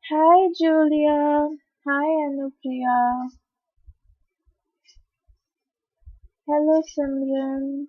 Hi Julia. Hi Anupriya. Hello Simran.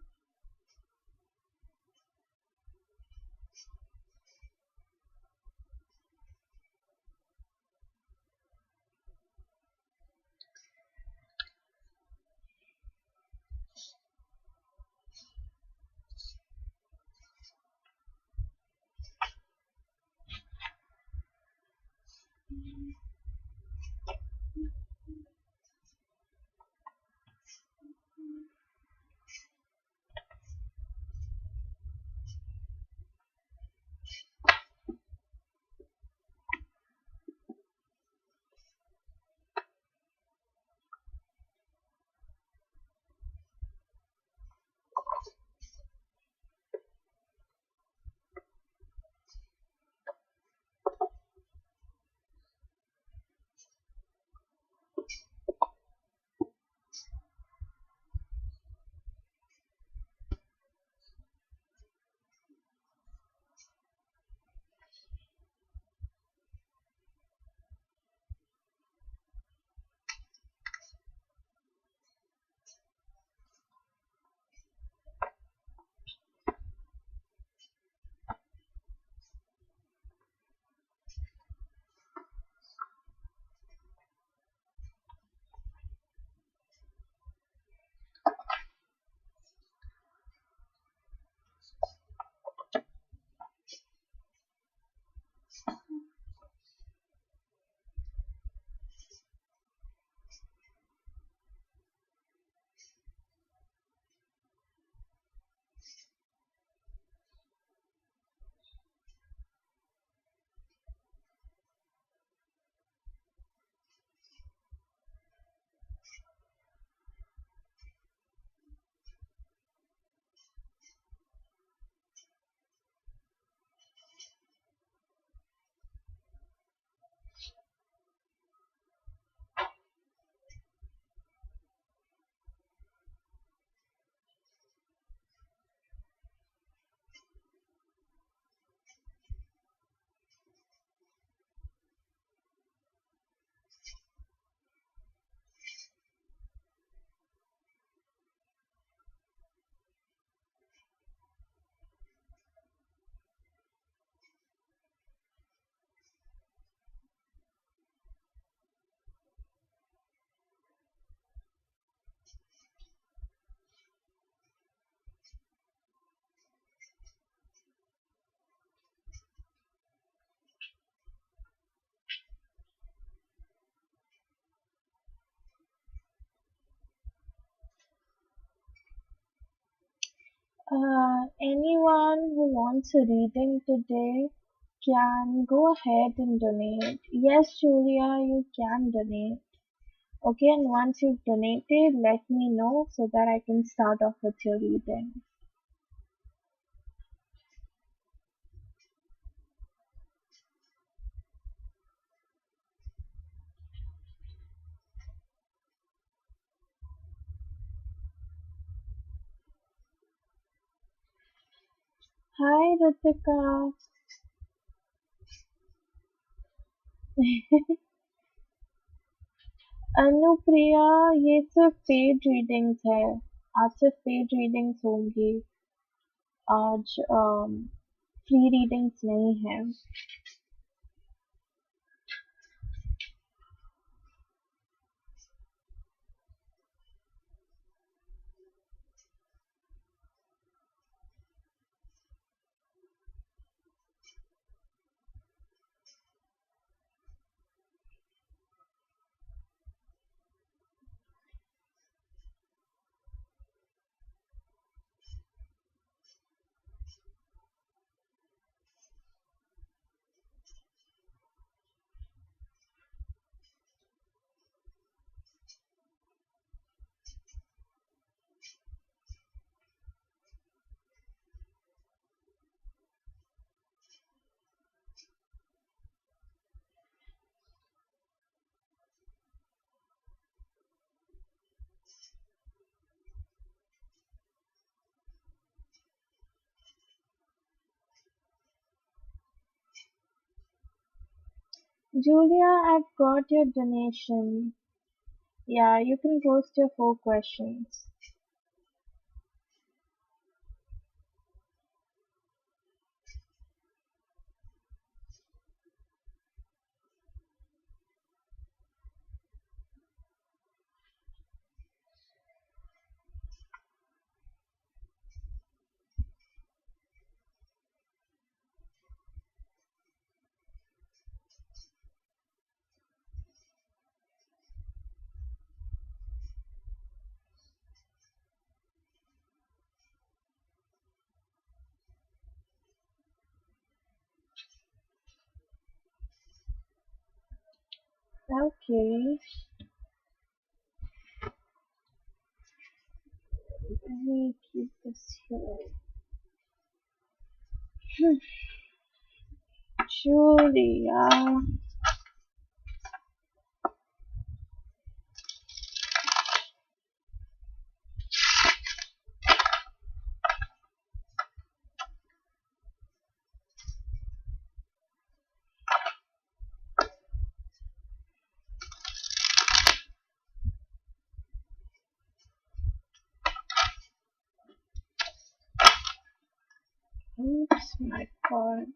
Anyone who wants a reading today can go ahead and donate. Yes, Julia, you can donate. Okay, and once you've donated, let me know so that I can start off with your reading. Hi, Ritika. Anupriya ये सिर्फ paid readings है आज सिर्फ paid readings होंगी आज free readings नहीं है Julia, I've got your donation. Yeah, you can post your 4 questions. Okay, let me keep this here. Julia, oops, my God.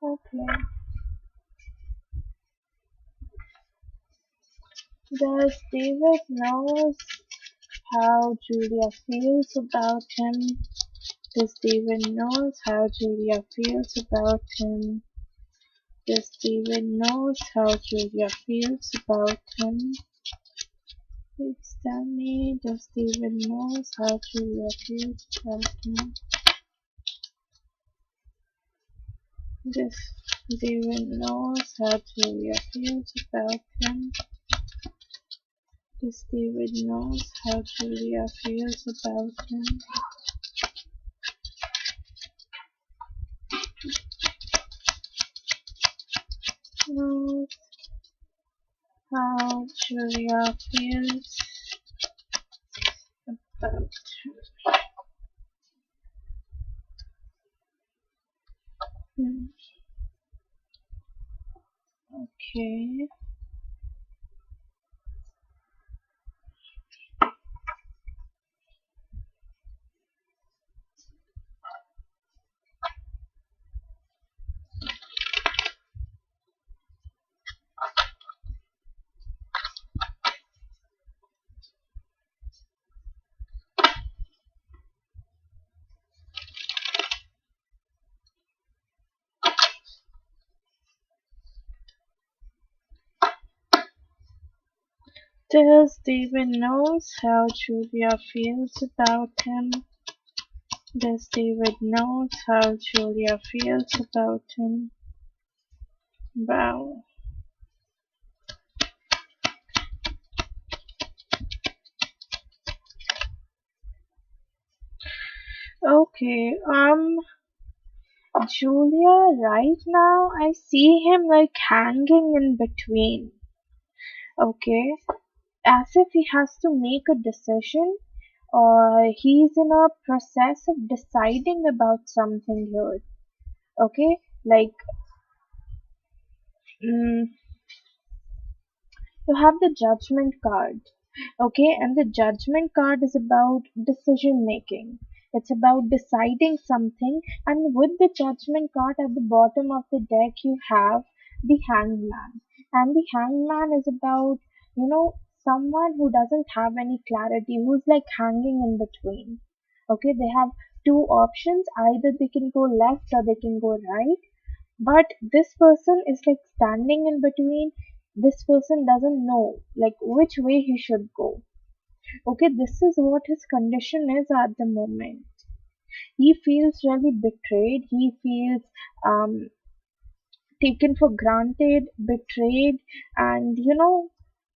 Okay, does David knows how Julia feels about him? Does David knows how Julia feels about him? Does David knows how Julia feels about him? Please tell me, does David knows how Julia feels about him? Does David knows how Julia feels about him? Does David knows how Julia feels about him? Knows how Julia feels about him. Okay. Does David knows how Julia feels about him? Does David knows how Julia feels about him? Wow. Okay, Julia, right now I see him like hanging in between. Okay, as if he has to make a decision or he's in a process of deciding about something here. Okay, like mm, you have the judgment card. Okay, and the judgment card is about decision making. It's about deciding something, and with the judgment card at the bottom of the deck, you have the hangman. And the hangman is about, someone who doesn't have any clarity, who's like hanging in between. Okay, they have two options, either they can go left or they can go right, but this person is like standing in between. This person doesn't know like which way he should go. Okay, this is what his condition is at the moment. He feels really betrayed. He feels um, taken for granted, betrayed, and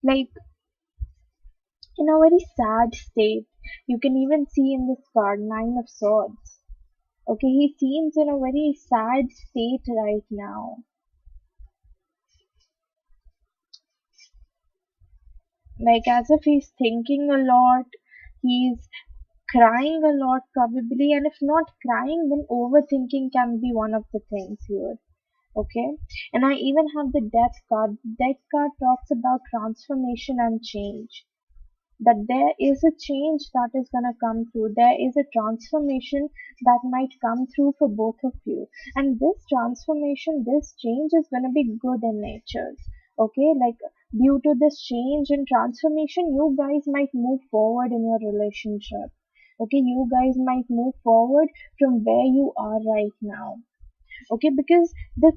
like in a very sad state. You can even see in this card, Nine of Swords. Okay, he seems in a very sad state right now. Like as if he's thinking a lot, he's crying a lot probably, and if not crying, then overthinking can be one of the things here. Okay, and I even have the Death card. Death card talks about transformation and change, that there is a change that is going to come through. There is a transformation that might come through for both of you. And this transformation, this change is going to be good in nature. Okay, like due to this change and transformation, you guys might move forward in your relationship. Okay, you guys might move forward from where you are right now. Okay, because the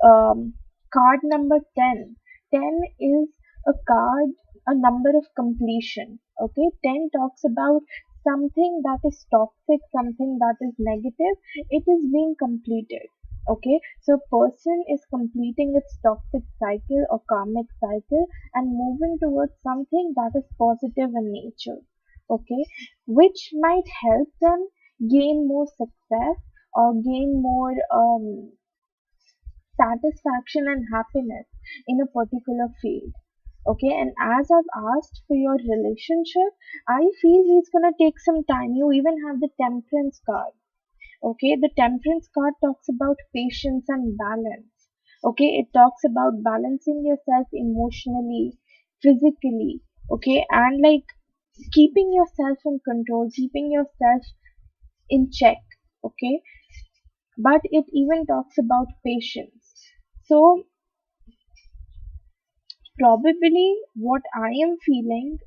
um, card number 10. 10 is a card, a number of completion. Okay, 10 talks about something that is toxic, something that is negative. It is being completed. Okay, so a person is completing its toxic cycle or karmic cycle and moving towards something that is positive in nature. Okay, which might help them gain more success or gain more satisfaction and happiness in a particular field. Okay, and as I've asked for your relationship, I feel he's gonna take some time. You even have the Temperance card. Okay, the Temperance card talks about patience and balance. Okay, it talks about balancing yourself emotionally, physically, okay, and like keeping yourself in control, keeping yourself in check. Okay, but it even talks about patience. So probably what I am feeling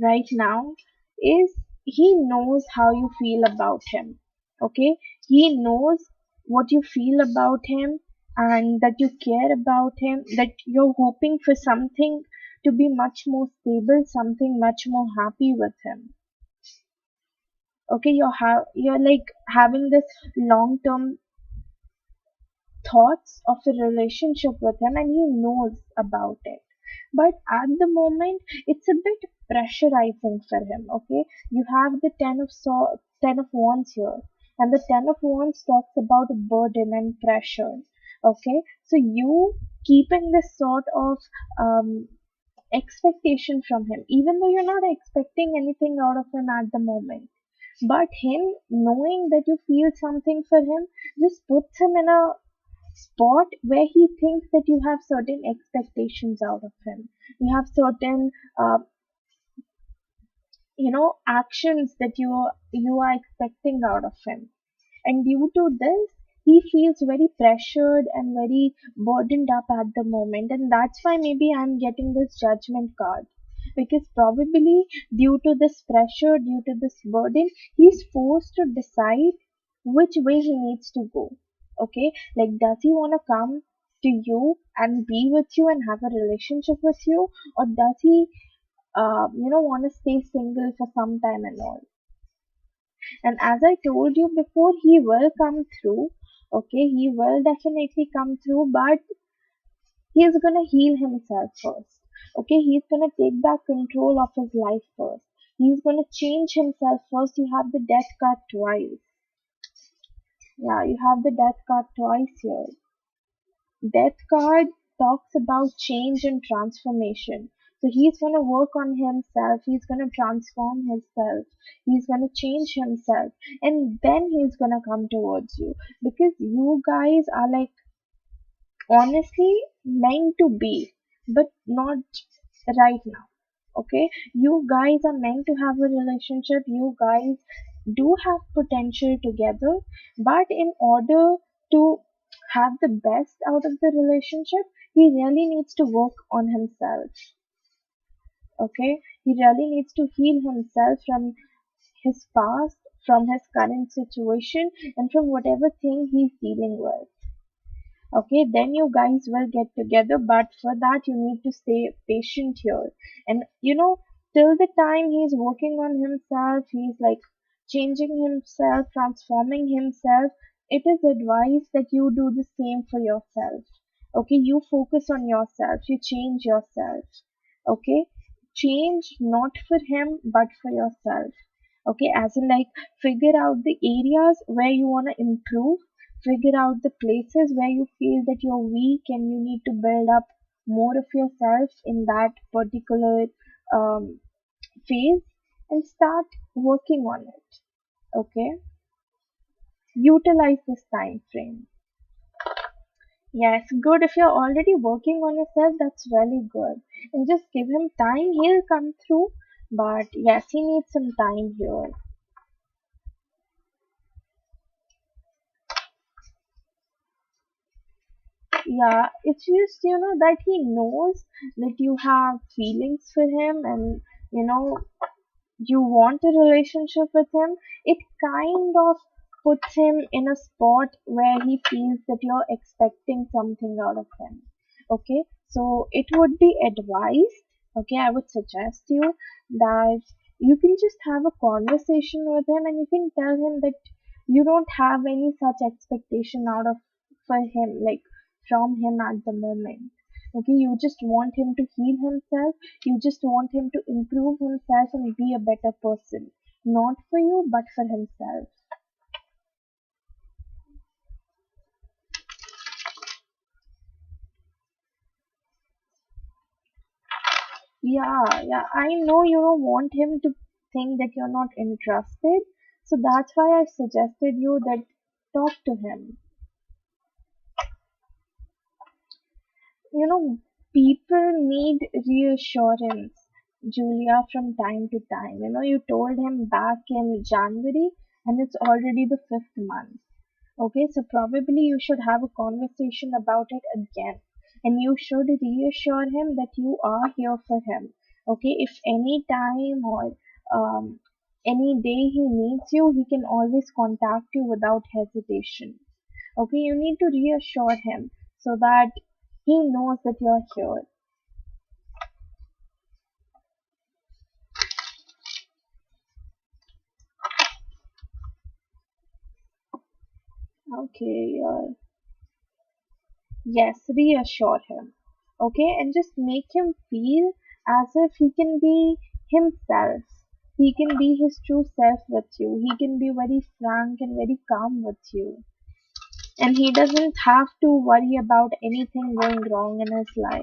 right now is he knows how you feel about him. Okay? He knows what you feel about him and that you care about him, that you're hoping for something to be much more stable, something much more happy with him. Okay, you're like having this long term thoughts of a relationship with him and he knows about it. But at the moment, it's a bit pressurizing for him. Okay, you have the ten of wands here, and the ten of wands talks about burden and pressure. Okay, so you keeping this sort of um, expectation from him, even though you're not expecting anything out of him at the moment. But him knowing that you feel something for him just puts him in a spot where he thinks that you have certain expectations out of him. You have certain, actions that you are expecting out of him. And due to this, he feels very pressured and very burdened up at the moment. And that's why maybe I'm getting this judgment card. Because probably due to this pressure, due to this burden, he's forced to decide which way he needs to go. Okay, like does he want to come to you and be with you and have a relationship with you, or does he, want to stay single for some time and all? And as I told you before, he will come through. Okay, he will definitely come through, but he's gonna heal himself first. Okay, he's gonna take back control of his life first. He's gonna change himself first. You have the death card twice. Yeah, you have the death card twice here. Death card talks about change and transformation. So he's going to work on himself, he's going to transform himself, he's going to change himself, and then he's going to come towards you because you guys are like honestly meant to be, but not right now. Okay, you guys are meant to have a relationship, you guys do have potential together, but in order to have the best out of the relationship, he really needs to work on himself. Okay, he really needs to heal himself from his past, from his current situation, and from whatever thing he's dealing with. Okay, then you guys will get together, but for that you need to stay patient here. And till the time he's working on himself, he's like changing himself, transforming himself, it is advised that you do the same for yourself. Okay, you focus on yourself, you change yourself. Okay, change not for him but for yourself. Okay, as in like figure out the areas where you want to improve, figure out the places where you feel that you're weak and you need to build up more of yourself in that particular um, phase, and start working on it. Okay, utilize this time frame. Yes, good. If you're already working on yourself, that's really good. And just give him time, he'll come through. But yes, he needs some time here. Yeah, it's just, that he knows that you have feelings for him, and, you know, you want a relationship with him. It kind of puts him in a spot where he feels that you're expecting something out of him. Okay, so it would be advised, okay, I would suggest you that you can just have a conversation with him, and you can tell him that you don't have any such expectation out of for him, like from him at the moment. Okay, you just want him to heal himself, you just want him to improve himself and be a better person. Not for you, but for himself. Yeah, yeah. I know you don't want him to think that you're not interested. So that's why I suggested you that talk to him. You know, people need reassurance, Julia, from time to time. You told him back in January and it's already the fifth month. Okay, so probably you should have a conversation about it again. And you should reassure him that you are here for him. Okay, if any time or um, any day he needs you, he can always contact you without hesitation. Okay, you need to reassure him so that he knows that you're here. Okay, yes, reassure him. Okay, and just make him feel as if he can be himself. He can be his true self with you. He can be very frank and very calm with you. And he doesn't have to worry about anything going wrong in his life.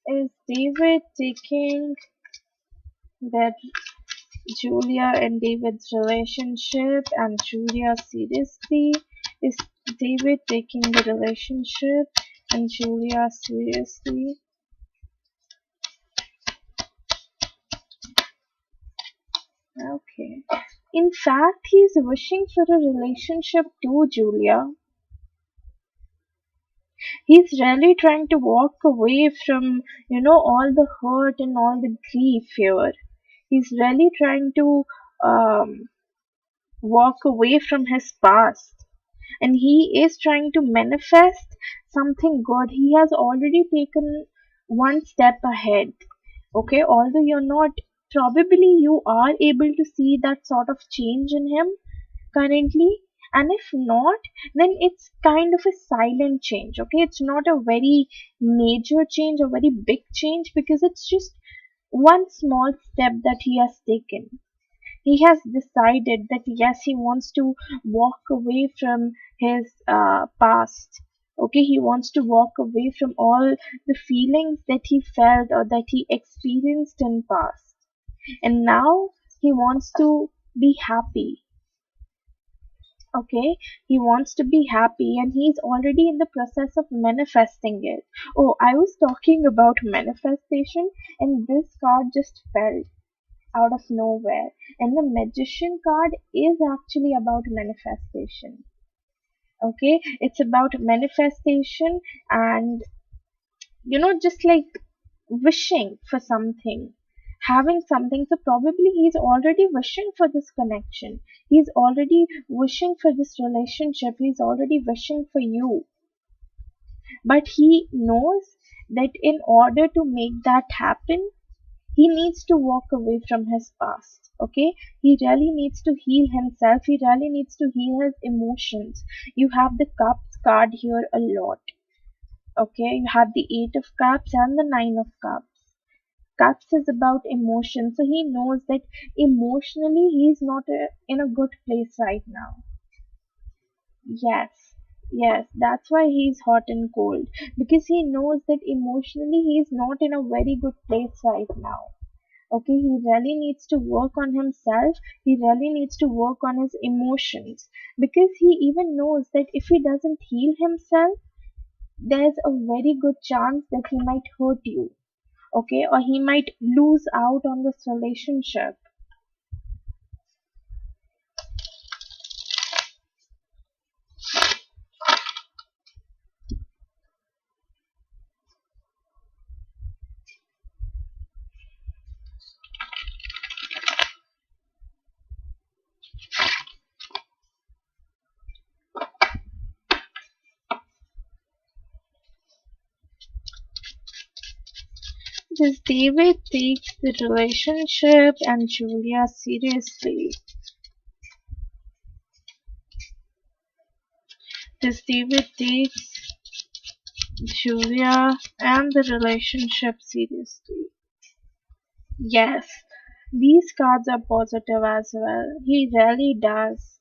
Is David taking that Julia and David's relationship and Julia seriously? Is David taking the relationship and Julia seriously? Okay. In fact, he's wishing for a relationship too, Julia. He's really trying to walk away from, all the hurt and all the grief here. He's really trying to um, walk away from his past. And he is trying to manifest something good. He has already taken one step ahead. Okay, although you're not, probably you are able to see that sort of change in him currently. And if not, then it's kind of a silent change. Okay, it's not a very major change or very big change, because it's just one small step that he has taken. He has decided that yes, he wants to walk away from his past. Okay, he wants to walk away from all the feelings that he felt or that he experienced in past, and now he wants to be happy. Okay, he wants to be happy, and he's already in the process of manifesting it. Oh, I was talking about manifestation, and this card just fell out of nowhere. And the magician card is actually about manifestation. Okay, it's about manifestation, and just like wishing for something. having something. So probably he's already wishing for this connection. He's already wishing for this relationship. He's already wishing for you. But he knows that in order to make that happen, he needs to walk away from his past. Okay, he really needs to heal himself. He really needs to heal his emotions. You have the cups card here a lot. Okay, you have the 8 of cups and the 9 of cups. Cups is about emotion, so he knows that emotionally he's not in a good place right now. Yes, yes, that's why he's hot and cold, because he knows that emotionally he's not in a very good place right now. Okay, he really needs to work on himself. He really needs to work on his emotions, because he even knows that if he doesn't heal himself, there's a very good chance that he might hurt you. Okay, or he might lose out on this relationship. This David takes the relationship and Julia seriously. This David takes Julia and the relationship seriously. Yes, these cards are positive as well. He really does.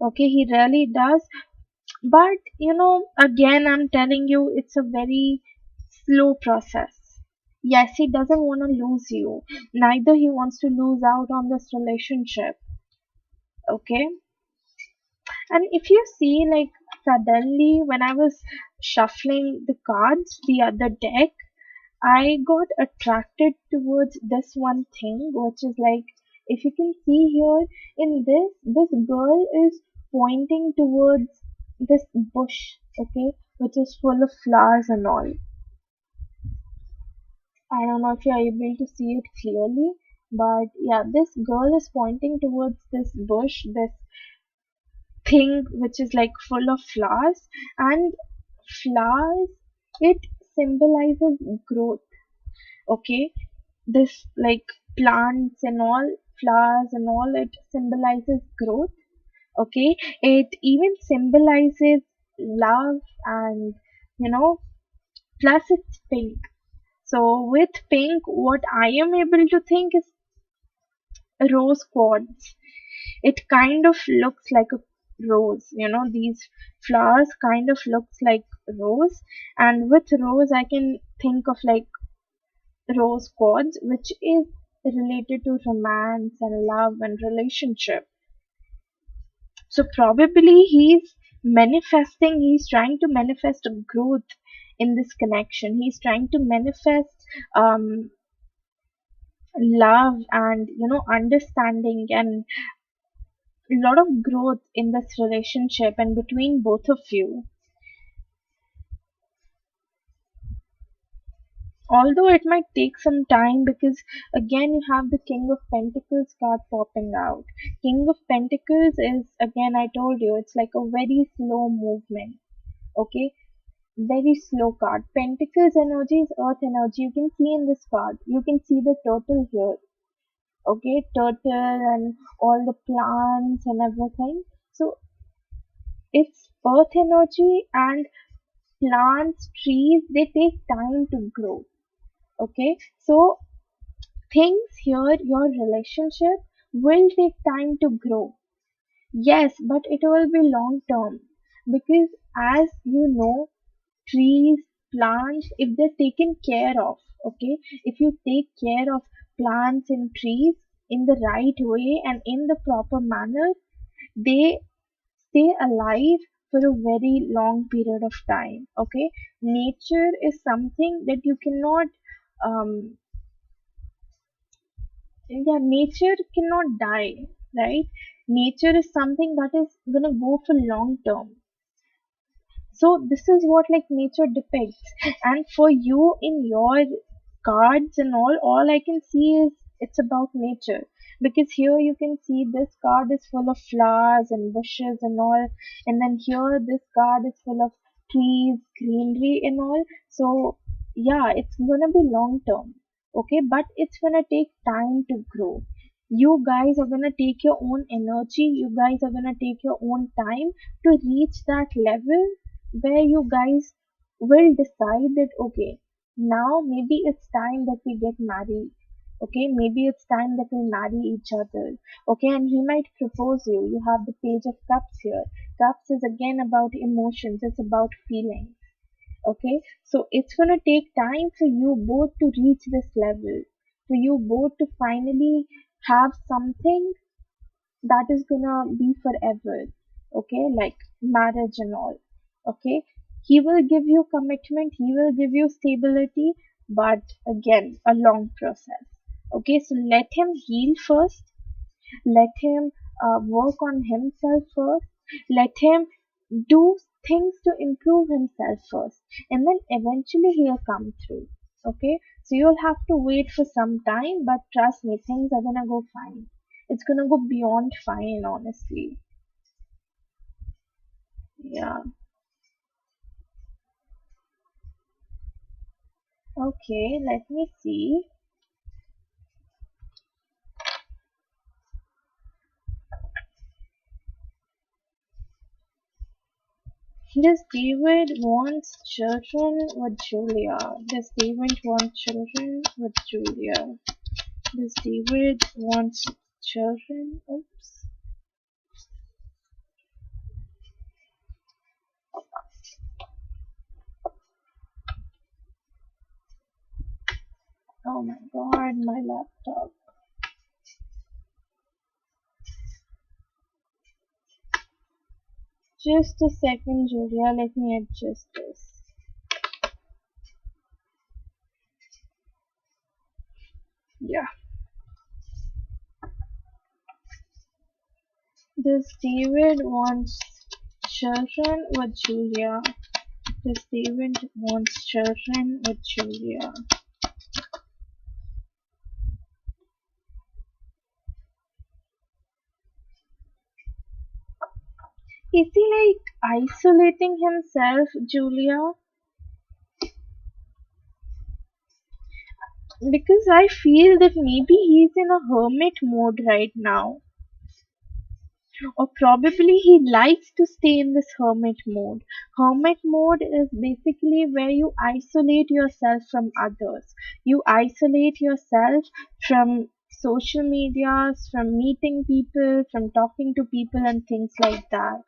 Okay, he really does. But again, I'm telling you, it's a very slow process. Yes, he doesn't want to lose you. Neither he wants to lose out on this relationship. Okay? And if you see, like, suddenly when I was shuffling the cards, the other deck, I got attracted towards this one thing, which is like, if you can see here in this girl is pointing towards this bush, okay, which is full of flowers and all. I don't know if you're able to see it clearly, but yeah, this girl is pointing towards this bush, this thing which is like full of flowers, and flowers, it symbolizes growth. Okay, this like plants and all, flowers and all, it symbolizes growth. Okay, it even symbolizes love, and you know plus it's pink. So with pink, what I am able to think is rose quartz. It kind of looks like a rose. These flowers kind of looks like rose, and with rose I can think of like rose quartz, which is related to romance and love and relationship. So probably he's trying to manifest a growth in this connection. He's trying to manifest um, love and understanding, and a lot of growth in this relationship and between both of you. Although it might take some time, because again you have the King of Pentacles card popping out. King of Pentacles is, again, I told you, it's like a very slow movement. Okay, very slow card. Pentacles energy is earth energy. You can see in this card, you can see the turtle here. Okay, turtle and all the plants and everything. So it's earth energy, and plants, trees, they take time to grow. Okay, so things here, your relationship will take time to grow. Yes, but it will be long term, because as you know, trees, plants, if they're taken care of, okay, if you take care of plants and trees in the right way and in the proper manner, they stay alive for a very long period of time. Okay, nature is something that you cannot um yeah, nature cannot die, right? Nature is something that is gonna go for long term. So this is what like nature depicts. And for you in your cards and all I can see is It's about nature. Because here you can see this card is full of flowers and bushes and all, and then here this card is full of trees, greenery and all. So yeah, it's gonna be long term. Okay, but it's gonna take time to grow. You guys are gonna take your own energy, you guys are gonna take your own time to reach that level where you guys will decide that okay, now maybe it's time that we get married. Okay, maybe it's time that we marry each other. Okay, and he might propose you. You have the page of cups here. Cups is again about emotions, it's about feelings. Okay, so it's gonna take time for you both to reach this level, for you both to finally have something that is gonna be forever. Okay, like marriage and all. Okay, he will give you commitment, he will give you stability, but again, a long process. Okay, so let him heal first, let him work on himself first, let him do things to improve himself first, and then eventually he'll come through. Okay, so you'll have to wait for some time, but trust me, things are gonna go fine. It's gonna go beyond fine, honestly. Yeah. Okay, let me see. Does David wants children with Julia? Does David want children with Julia? Does David wants children? Oops. Oh my god, my laptop. Just a second, Julia. Let me adjust this. Yeah. Does David wants children with Julia? Does David wants children with Julia? Is he like isolating himself, Julia? Because I feel that maybe he's in a hermit mode right now. Or probably he likes to stay in this hermit mode. Hermit mode is basically where you isolate yourself from others. You isolate yourself from social medias, from meeting people, from talking to people and things like that.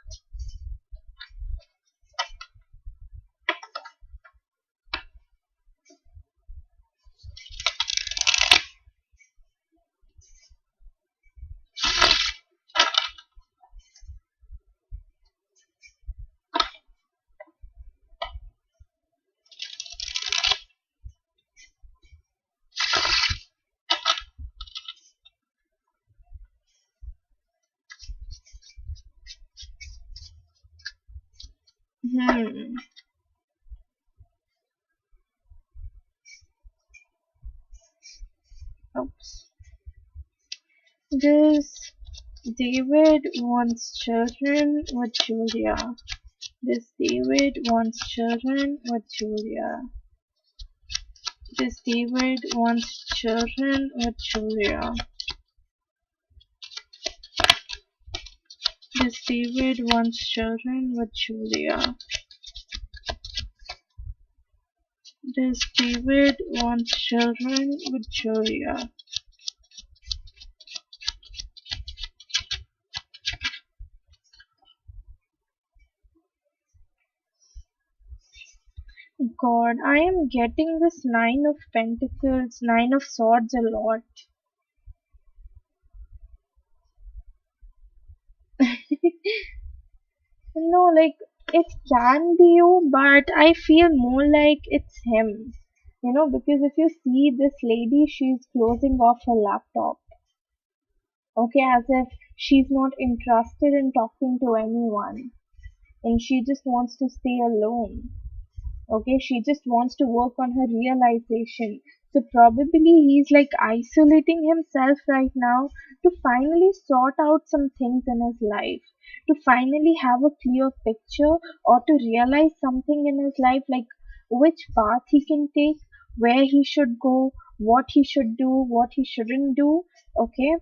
Hmm. Oops. Does David wants children with Julia? Does David wants children with Julia? Does David wants children with Julia? Does David wants children with Julia? Does David wants children with Julia? God, I am getting this Nine of Pentacles, Nine of Swords a lot. No, like it can be you, but I feel more like it's him. Because if you see this lady, she's closing off her laptop. Okay, as if she's not interested in talking to anyone and she just wants to stay alone. Okay, she just wants to work on her realization. So probably he's like isolating himself right now to finally sort out some things in his life, to finally have a clear picture, or to realize something in his life, like which path he can take, where he should go, what he should do, what he shouldn't do. Okay,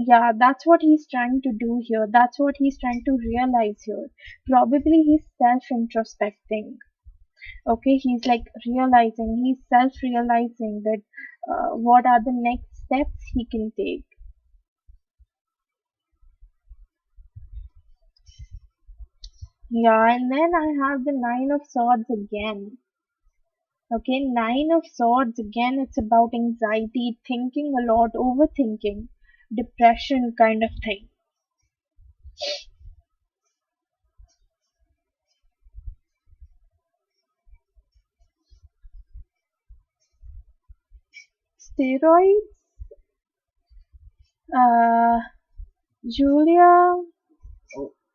yeah, that's what he's trying to do here. That's what he's trying to realize here. Probably he's self introspecting. Okay, he's like realizing, he's self realizing that what are the next steps he can take. Yeah, and then I have the Nine of Swords again. Okay, Nine of Swords again, it's about anxiety, thinking a lot, overthinking, depression kind of thing. Steroids? Uh, Julia,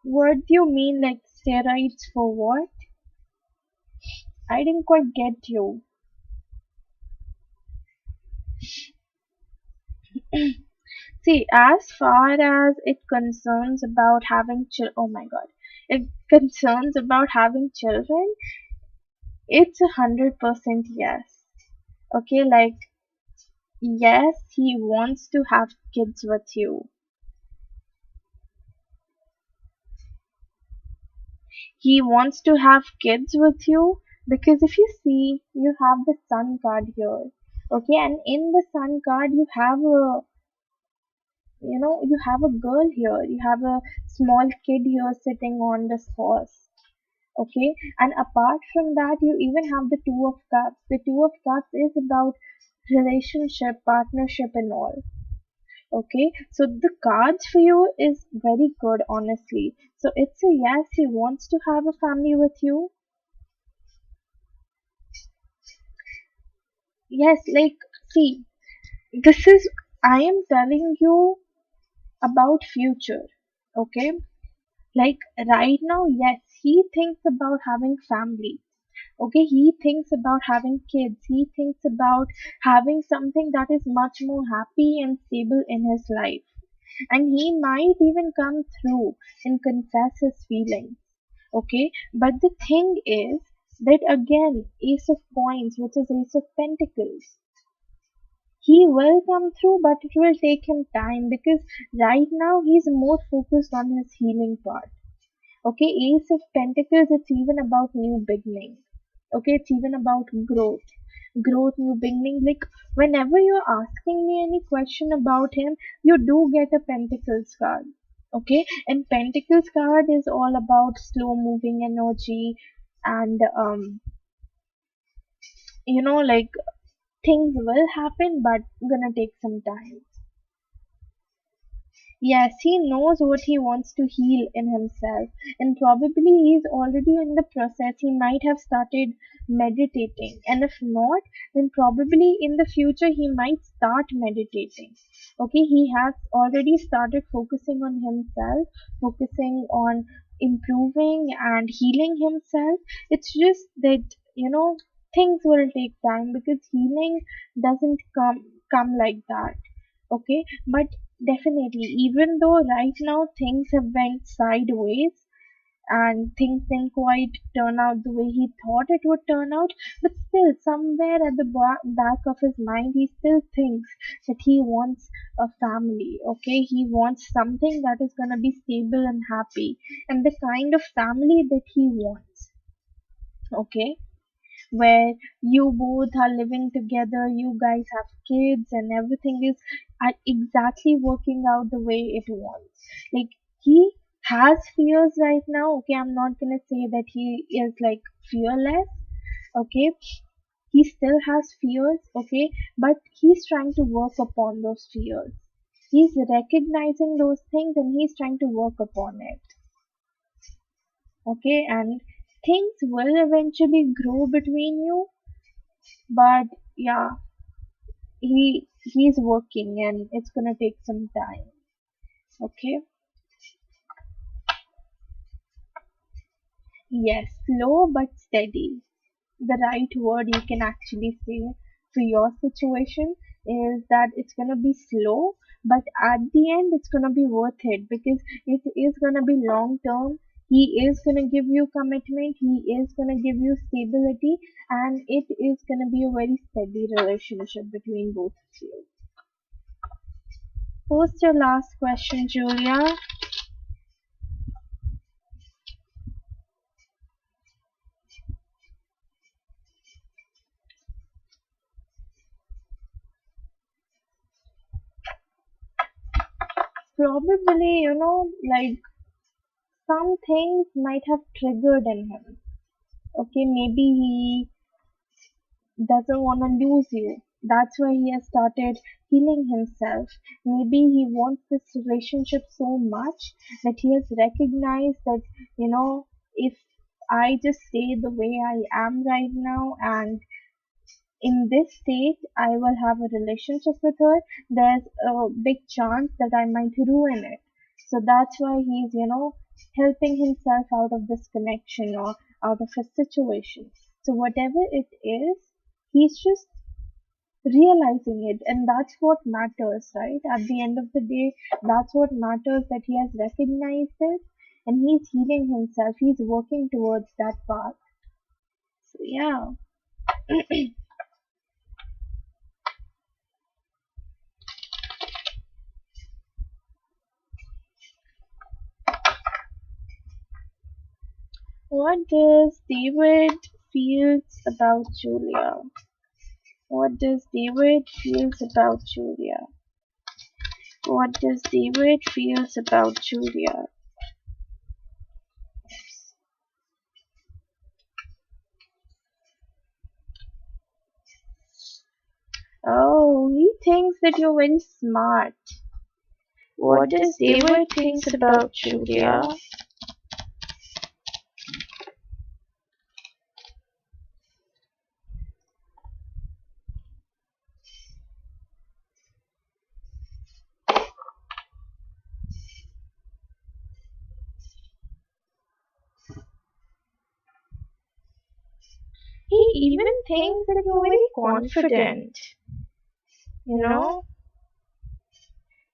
what do you mean, like steroids for what? I didn't quite get you. See, as far as it concerns about having oh my god, it concerns about having children, it's 100% yes. Okay, like yes, he wants to have kids with you. He wants to have kids with you because if you see, you have the sun card here. Okay, and in the sun card, you have a girl here. You have a small kid here sitting on this horse. Okay, and apart from that, you even have the Two of Cups. The Two of Cups is about relationship, partnership, and all. Okay, so the cards for you is very good, honestly. So it's a yes, he wants to have a family with you. Yes, like, see, this is, I am telling you about future. Okay, like right now, yes, he thinks about having family. Okay, he thinks about having kids. He thinks about having something that is much more happy and stable in his life. And he might even come through and confess his feelings. Okay, but the thing is that again, Ace of Coins, which is Ace of Pentacles, he will come through, but it will take him time because right now he's more focused on his healing part. Okay, Ace of Pentacles, it's even about new beginning. Okay, it's even about growth. Growth, new beginning. Like, whenever you're asking me any question about him, you do get a Pentacles card. Okay, and Pentacles card is all about slow moving energy and, like things will happen, but gonna take some time. Yes, he knows what he wants to heal in himself, and probably he's already in the process. He might have started meditating, and if not, then probably in the future he might start meditating. Okay, he has already started focusing on himself, focusing on improving and healing himself. It's just that, things will take time because healing doesn't come like that. Okay, but definitely, even though right now things have went sideways and things didn't quite turn out the way he thought it would turn out, but still, somewhere at the back of his mind, he still thinks that he wants a family. Okay, he wants something that is gonna be stable and happy, and the kind of family that he wants. Okay, where you both are living together, you guys have kids, and everything is exactly working out the way it wants. Like, he has fears right now. Okay, I'm not gonna say that he is like fearless. Okay, he still has fears. Okay, but he's trying to work upon those fears. He's recognizing those things and he's trying to work upon it. Okay, and things will eventually grow between you, but yeah, he's working and it's gonna take some time. Okay, Yes, slow but steady. The right word you can actually say for your situation is that it's going to be slow, but at the end it's going to be worth it because it is going to be long term. He is going to give you commitment, he is going to give you stability, and it is going to be a very steady relationship between both of you. What's your last question, Julia? Probably, like some things might have triggered in him. Okay, maybe he doesn't want to lose you. That's why he has started healing himself. Maybe he wants this relationship so much that he has recognized that, if I just stay the way I am right now and in this state I will have a relationship with her, there's a big chance that I might ruin it. So that's why he's, helping himself out of this connection or out of a situation. So whatever it is, he's just realizing it, and that's what matters, right? At the end of the day, that's what matters, that he has recognized it and he's healing himself. He's working towards that path. So yeah. What does David feels about Julia? What does David feels about Julia? What does David feels about Julia? Oh, he thinks that you're very smart. What does David thinks about Julia? He even thinks that you're very confident. You know?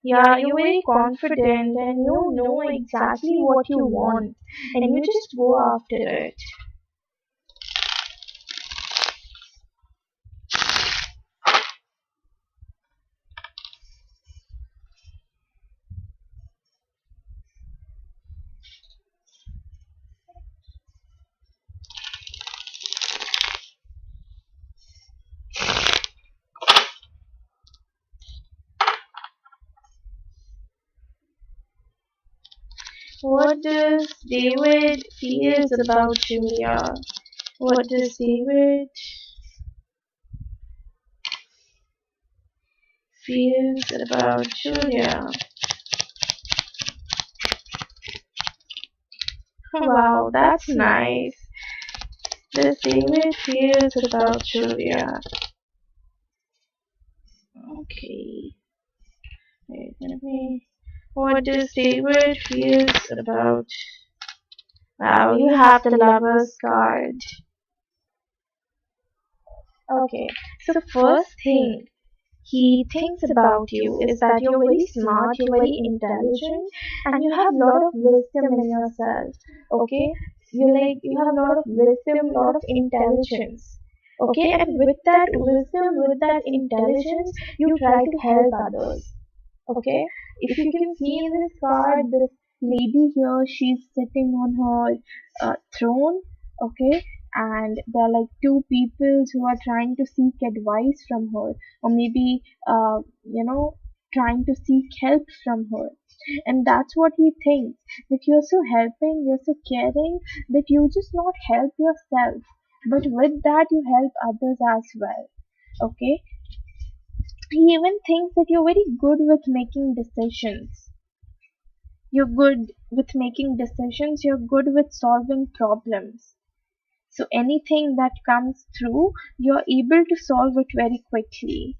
Yeah, you're very confident and you know exactly what you want and you just go after it. What does David feels about Julia? What does David feels about Julia? Wow, that's nice. Does David feels about Julia? Okay. Wait, let me. What does David feels about? Wow, you have the lovers card. Okay, so first thing he thinks about you is that you're very smart, you're very intelligent, and you have a lot of wisdom in yourself. Okay, you have a lot of wisdom, a lot of intelligence. Okay, and with that wisdom, with that intelligence, you try to help others. Okay, if you can see in this card, this lady here, she's sitting on her throne. Okay, and there are like two people who are trying to seek advice from her, or maybe trying to seek help from her. And that's what he thinks, that you're so helping, you're so caring, that you just not help yourself, but with that you help others as well. Okay, he even thinks that you're very good with making decisions. You're good with making decisions, you're good with solving problems. So anything that comes through, you're able to solve it very quickly.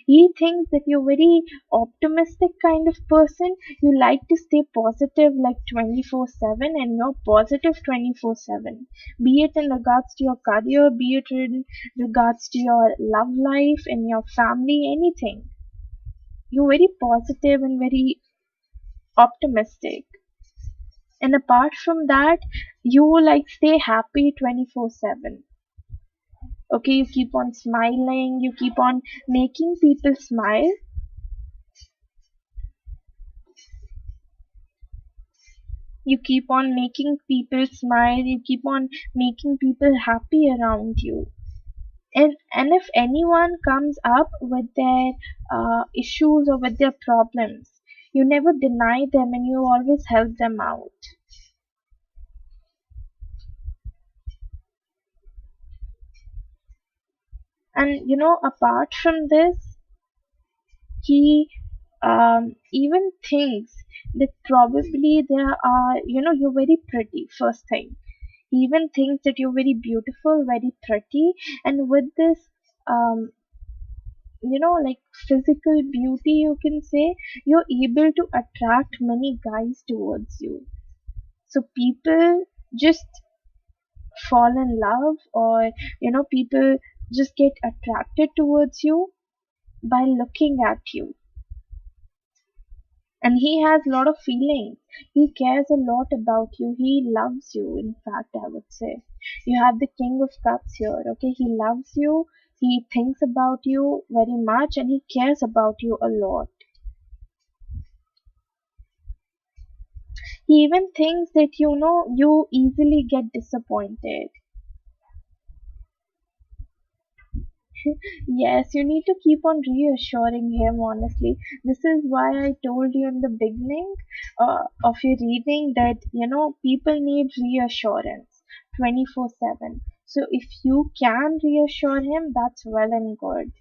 He thinks that you're very optimistic kind of person. You like to stay positive like 24/7, and you're positive 24/7. Be it in regards to your career, be it in regards to your love life and your family, anything. You're very positive and very optimistic. And apart from that, you like stay happy 24/7. Okay, you keep on smiling, you keep on making people smile. You keep on making people smile, you keep on making people happy around you. And if anyone comes up with their issues or with their problems, you never deny them and you always help them out. And apart from this, he even thinks that probably there are, you're very pretty, first thing. He even thinks that you're very beautiful, very pretty, and with this, um, like physical beauty, you can say, you're able to attract many guys towards you. So people just fall in love, or, people just get attracted towards you by looking at you. And he has a lot of feelings. He cares a lot about you. He loves you, in fact, I would say. You have the King of Cups here, okay? He loves you. He thinks about you very much and he cares about you a lot. He even thinks that, you easily get disappointed. Yes, you need to keep on reassuring him, honestly. This is why I told you in the beginning of your reading that, people need reassurance 24/7. So if you can reassure him, that's well and good.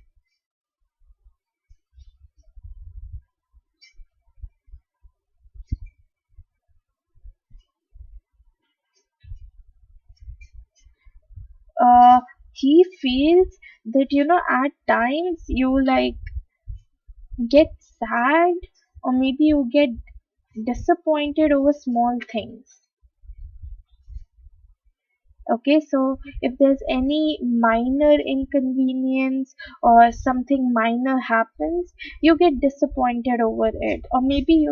Uh, he feels that, at times you like get sad, or maybe you get disappointed over small things. Okay, so if there's any minor inconvenience or something minor happens, you get disappointed over it. Or maybe,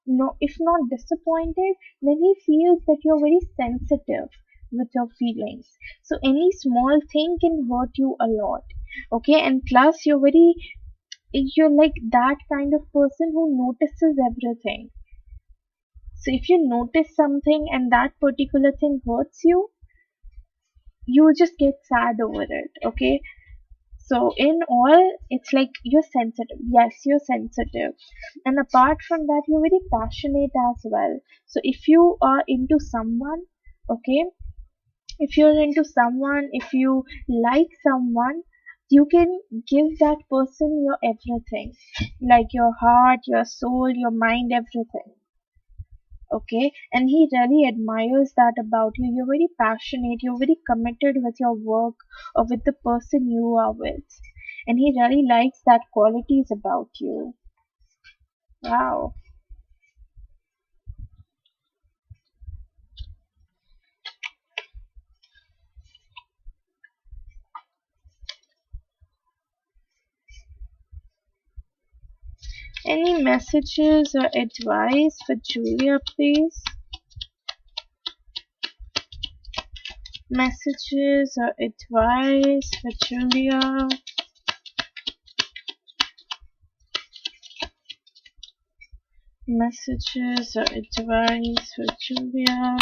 no, if not disappointed, then he feels that you're very sensitive with your feelings. So any small thing can hurt you a lot. Okay, and plus you're like that kind of person who notices everything. So if you notice something and that particular thing hurts you just get sad over it. Okay, so in all, it's like you're sensitive. Yes, you're sensitive, and apart from that, you're very passionate as well. So if you are into someone, okay, if you're into someone, if you like someone, you can give that person your everything, like your heart, your soul, your mind, everything. Okay, and he really admires that about you. You're very passionate, you're very committed with your work or with the person you are with, and he really likes that qualities about you. Wow. Any messages or advice for Julia, please? Messages or advice for Julia? Messages or advice for Julia?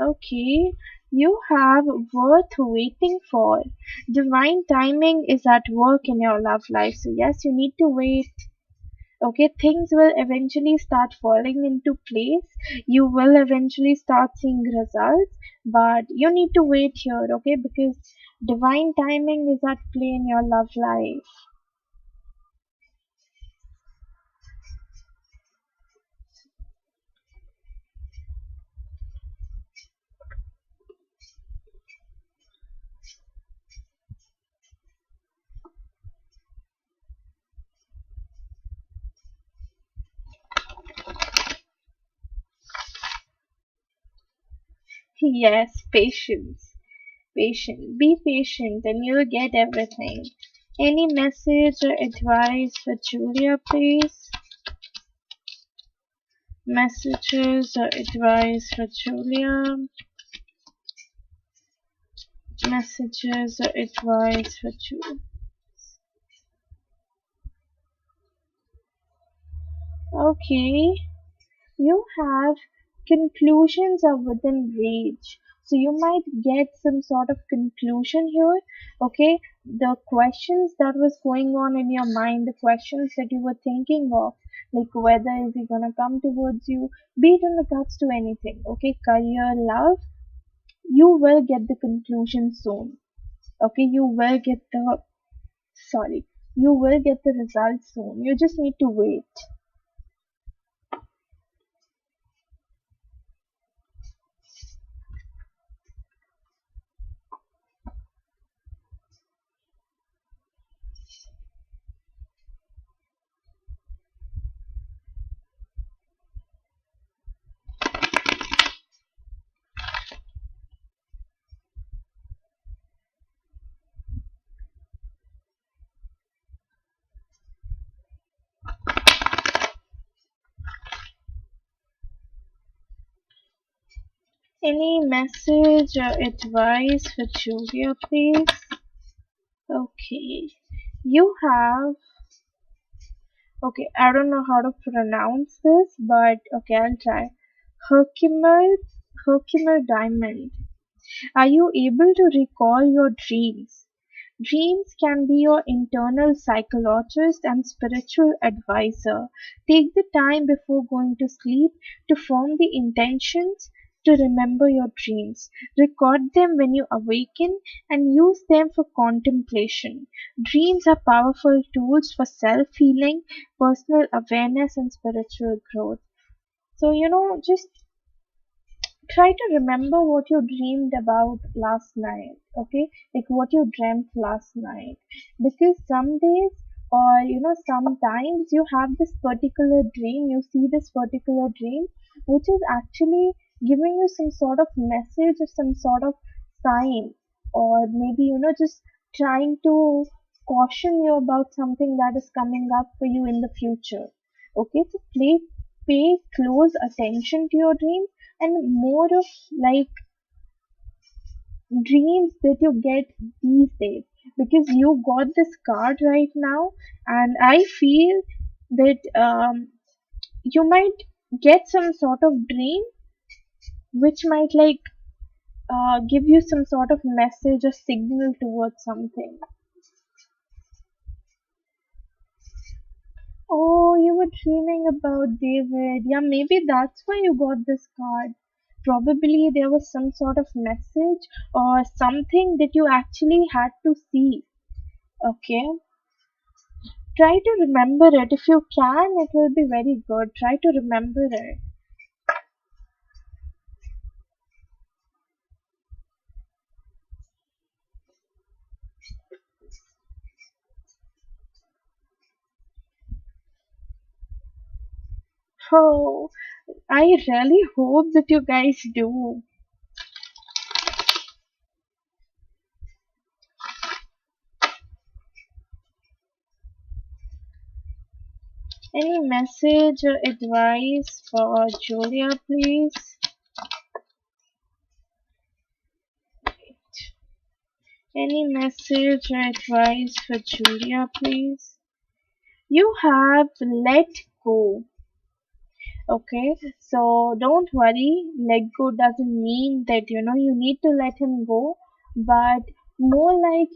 Okay, you have worth waiting for. Divine timing is at work in your love life. So, yes, you need to wait. Okay, things will eventually start falling into place. You will eventually start seeing results, but you need to wait here, okay, because divine timing is at play in your love life. Yes, patience. Patient. Be patient and you'll get everything. Any message or advice for Julia, please? Messages or advice for Julia? Messages or advice for Julia? Okay. You have conclusions are within reach. So you might get some sort of conclusion here. Okay, the questions that was going on in your mind, the questions that you were thinking of, like whether is he gonna come towards you, be it in regards to anything, okay, career, love, you will get the conclusion soon. Okay, you will get the sorry, you will get the results soon. You just need to wait. Any message or advice for Julia, please? Okay. You have, okay, I don't know how to pronounce this, but okay, I'll try. Herkimer, Herkimer Diamond. Are you able to recall your dreams? Dreams can be your internal psychologist and spiritual advisor. Take the time before going to sleep to form the intentions to remember your dreams. Record them when you awaken and use them for contemplation. Dreams are powerful tools for self healing, personal awareness, and spiritual growth. So, just try to remember what you dreamed about last night, okay, like what you dreamt last night, because some days or sometimes you have this particular dream, you see this particular dream which is actually giving you some sort of message or some sort of sign, or maybe just trying to caution you about something that is coming up for you in the future. Okay, so pay close attention to your dream, and more of like dreams that you get these days, because you got this card right now, and I feel that you might get some sort of dream which might give you some sort of message or signal towards something. Oh, you were dreaming about David. Yeah, maybe that's why you got this card. Probably there was some sort of message or something that you actually had to see. Okay. Try to remember it. If you can, it will be very good. Try to remember it. Oh, I really hope that you guys do. Any message or advice for Julia, please? Any message or advice for Julia, please? You have let go. Okay, so don't worry. Let go doesn't mean that you need to let him go, but more like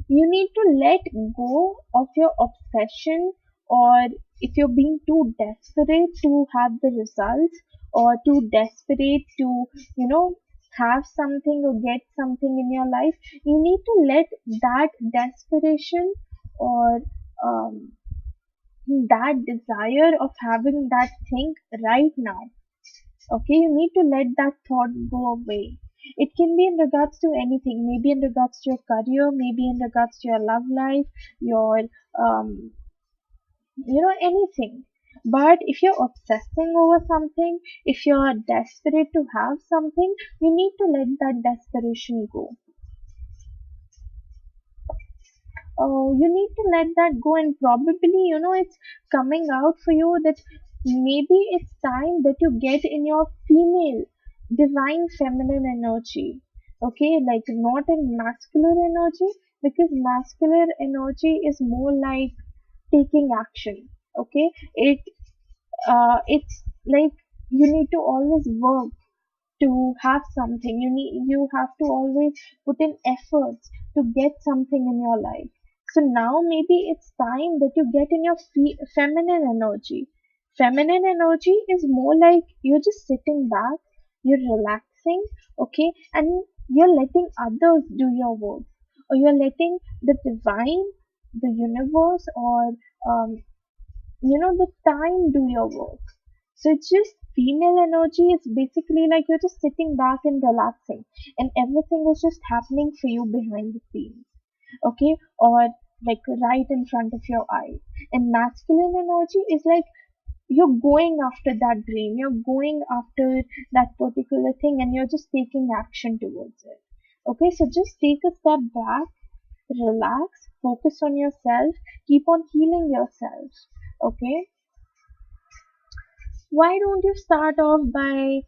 you need to let go of your obsession, or if you're being too desperate to have the results, or too desperate to have something or get something in your life, you need to let that desperation or um, that desire of having that thing right now. Okay, you need to let that thought go away. It can be in regards to anything, maybe in regards to your career, maybe in regards to your love life, your anything. But if you're obsessing over something, if you're desperate to have something, you need to let that desperation go. You need to let that go, and probably, it's coming out for you that maybe it's time that you get in your female divine feminine energy. Okay, like not in masculine energy, because masculine energy is more like taking action. Okay, it's like you need to always work to have something. You have to always put in efforts to get something in your life. So now maybe it's time that you get in your feminine energy. Feminine energy is more like you're just sitting back, you're relaxing, okay, and you're letting others do your work, or you're letting the divine, the universe, or the time do your work. So it's just female energy is basically like you're just sitting back and relaxing, and everything is just happening for you behind the scenes, okay, or like right in front of your eyes. And masculine energy is like you're going after that dream, you're going after that particular thing, and you're just taking action towards it. Okay, so just take a step back, relax, focus on yourself, keep on healing yourself. Okay, why don't you start off by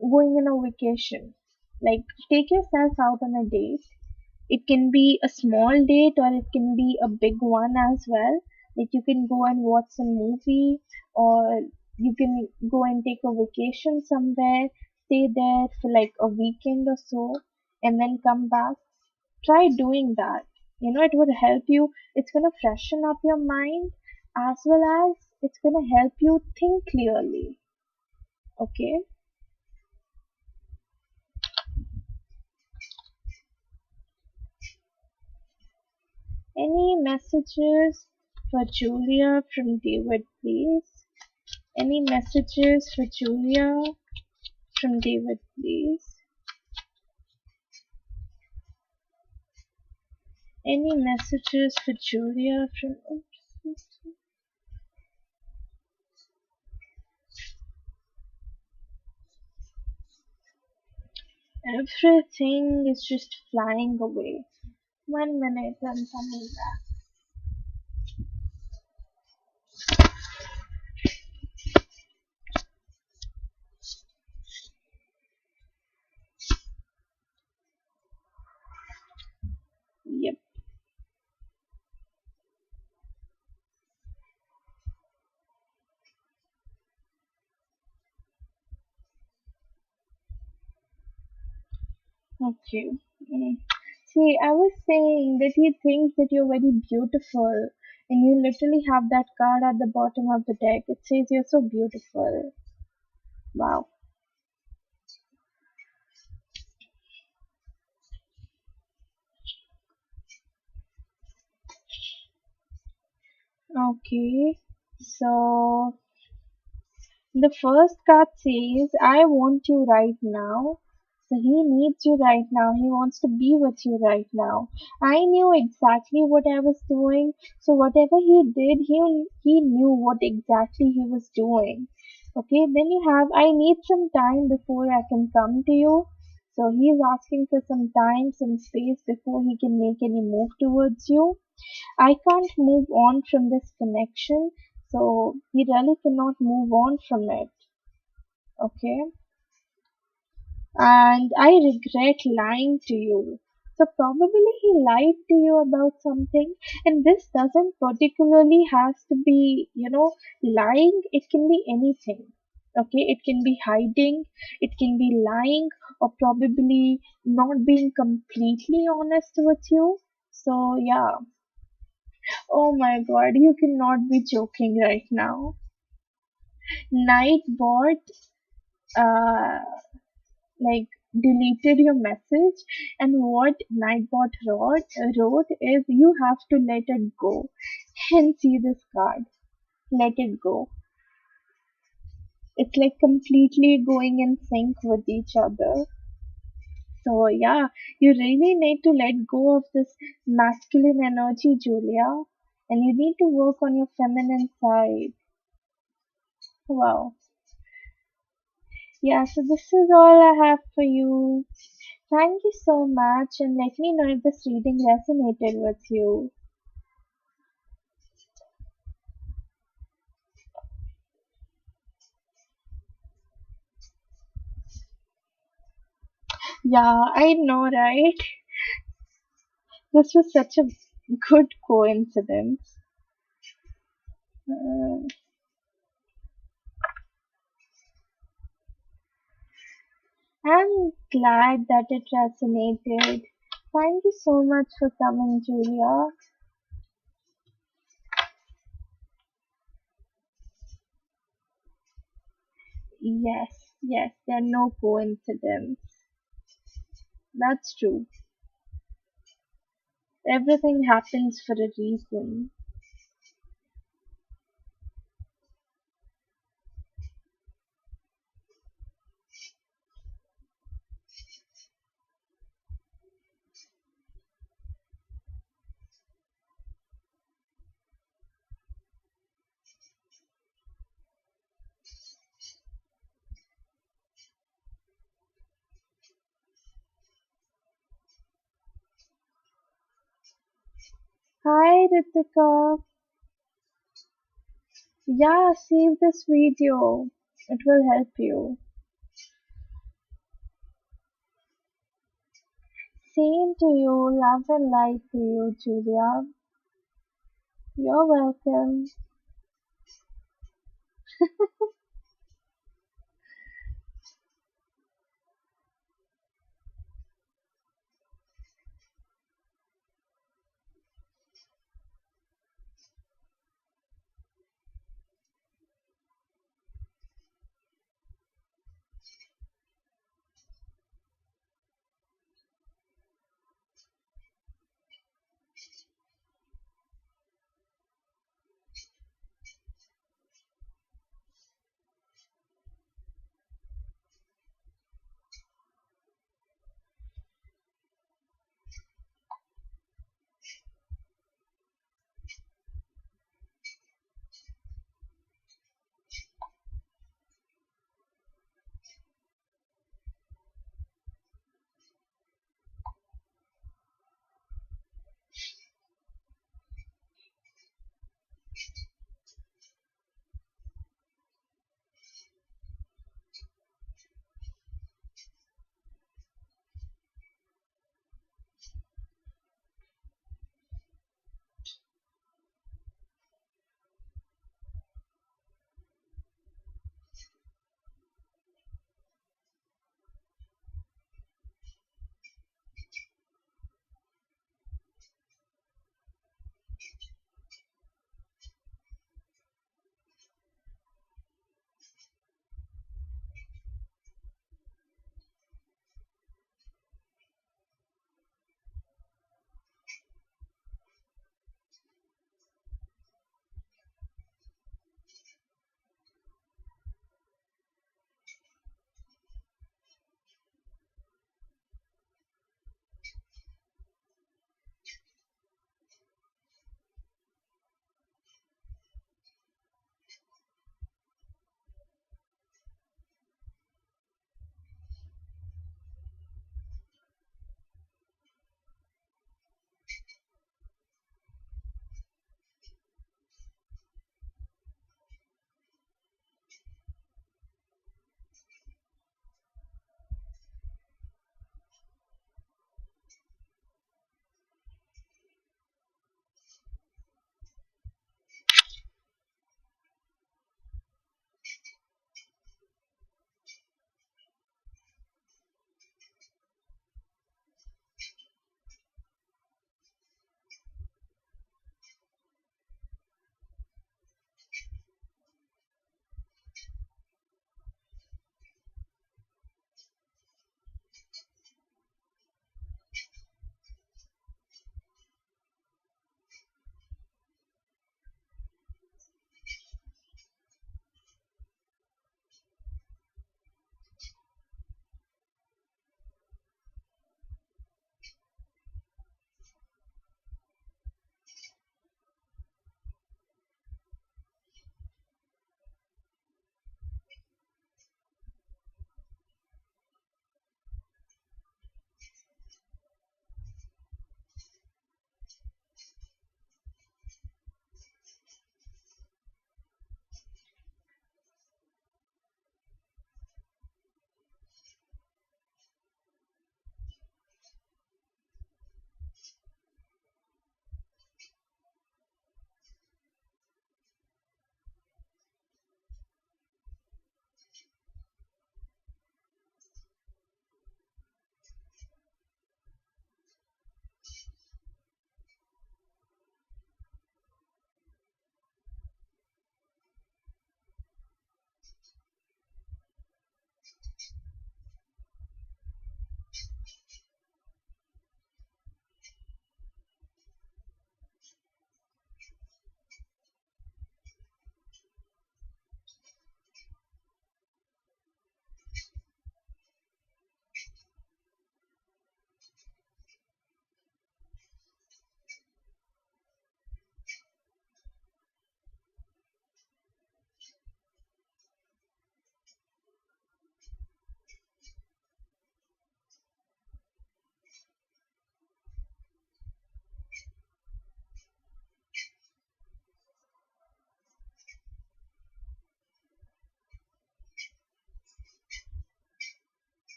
going on a vacation? Like, take yourself out on a date. It can be a small date or it can be a big one as well. Like, you can go and watch some movie, or you can go and take a vacation somewhere, stay there for like a weekend or so, and then come back. Try doing that. It would help you. It's going to freshen up your mind, as well as it's going to help you think clearly. Okay. Any messages for Julia from David, please? Any messages for Julia from David, please? Any messages for Julia from... Oops. Everything is just flying away. 1 minute, I'm coming back. Yep. Okay. Mm. See, I was saying that he thinks that you're very beautiful, and you literally have that card at the bottom of the deck. It says you're so beautiful. Wow. Okay. So the first card says, I want you right now. So he needs you right now. He wants to be with you right now. I knew exactly what I was doing. So whatever he did, he knew what exactly he was doing. Okay, then you have, I need some time before I can come to you. So he's asking for some time, some space before he can make any move towards you. I can't move on from this connection, so he really cannot move on from it. Okay, and I regret lying to you. So probably he lied to you about something, and this doesn't particularly has to be, lying. It can be anything. Okay, it can be hiding, it can be lying, or probably not being completely honest with you. So yeah. Oh my god, you cannot be joking right now. Nightbot, uh, like deleted your message, and what Nightbot wrote is you have to let it go. And see this card. Let it go. It's like completely going in sync with each other. So yeah, you really need to let go of this masculine energy, Julia, and you need to work on your feminine side. Wow. Yeah, so this is all I have for you. Thank you so much, and let me know if this reading resonated with you. Yeah, I know, right? This was such a good coincidence. Uh, I'm glad that it resonated. Thank you so much for coming, Julia. Yes, yes, there are no coincidence. That's true. Everything happens for a reason. Hi, Ritika. Yeah, save this video. It will help you. Same to you. Love and light to you, Julia. You're welcome.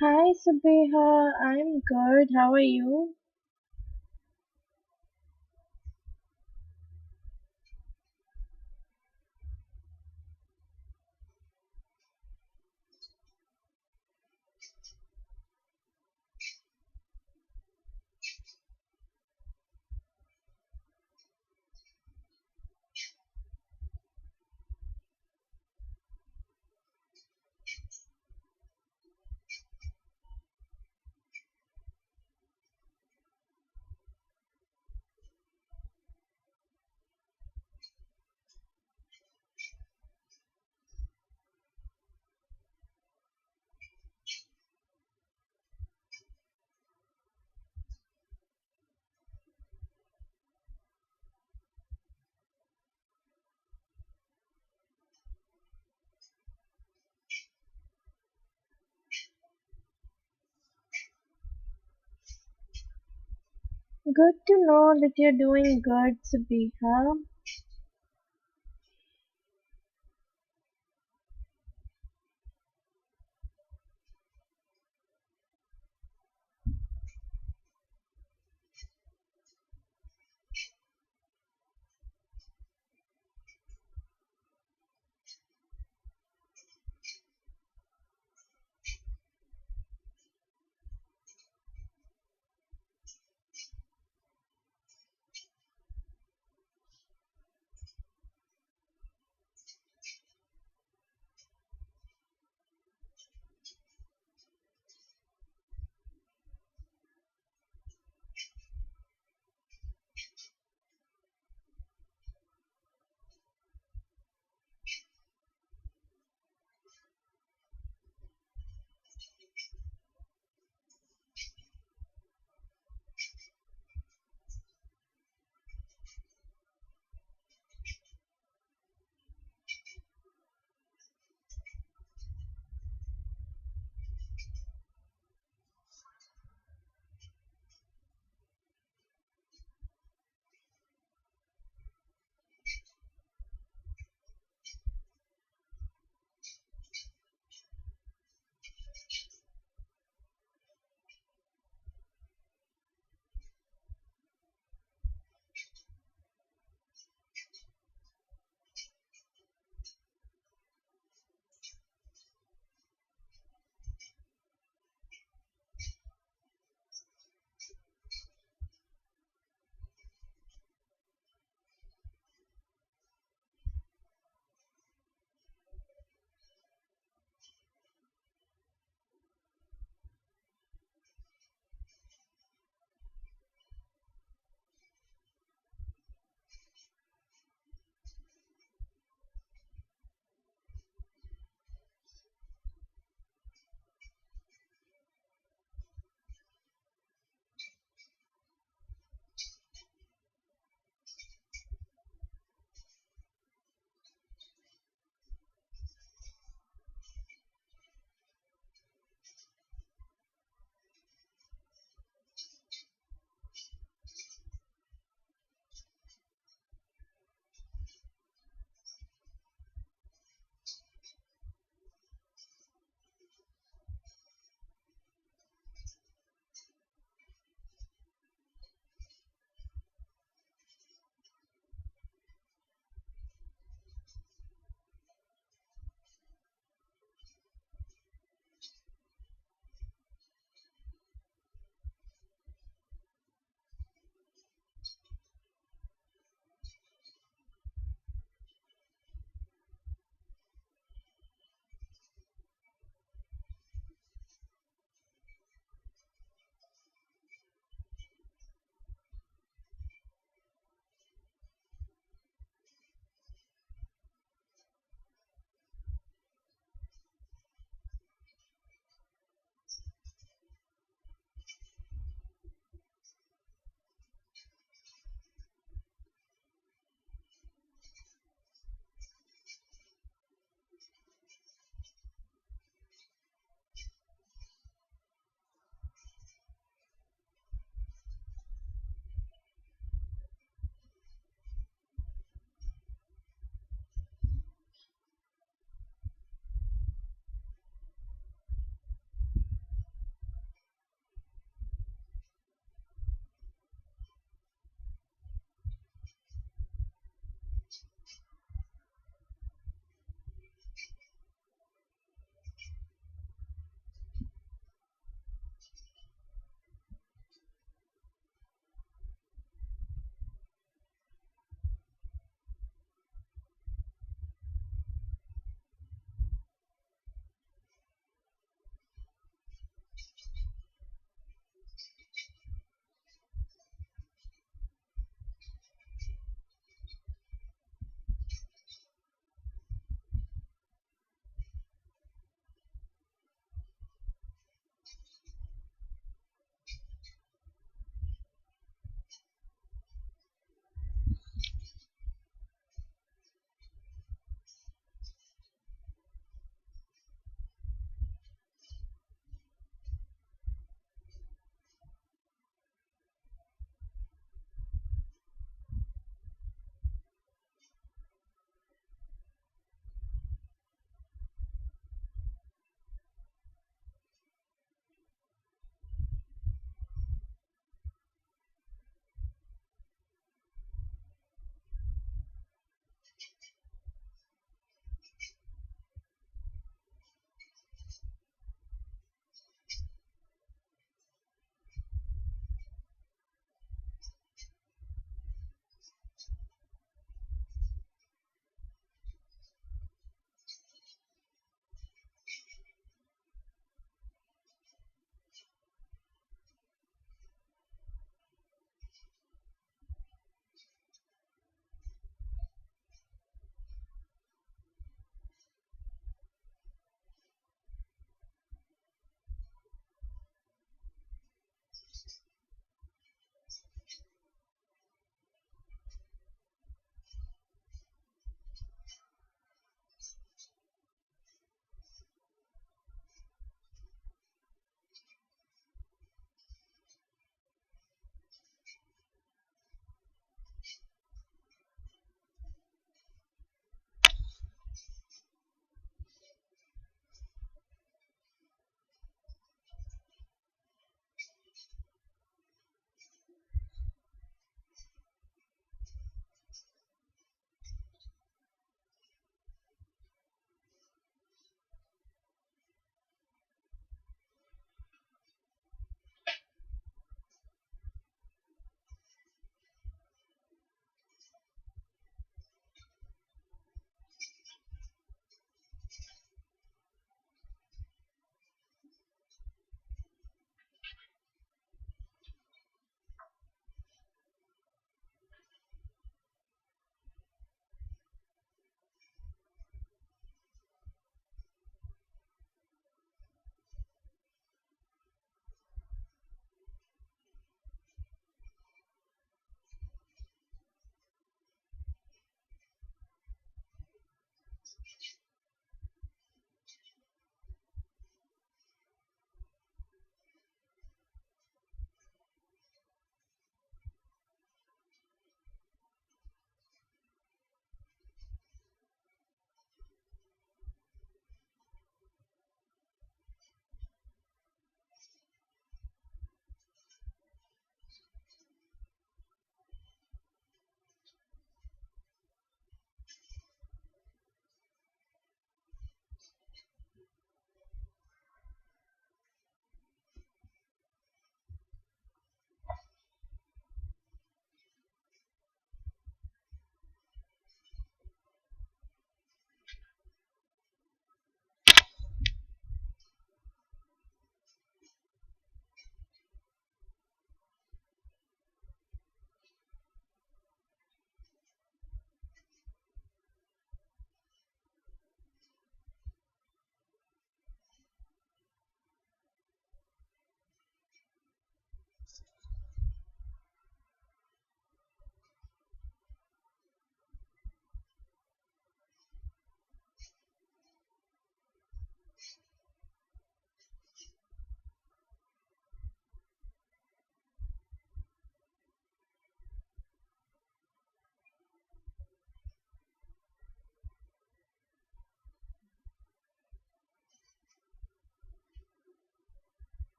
Hi Sabiha, I'm good. How are you? Good to know that you're doing good, Sabiha.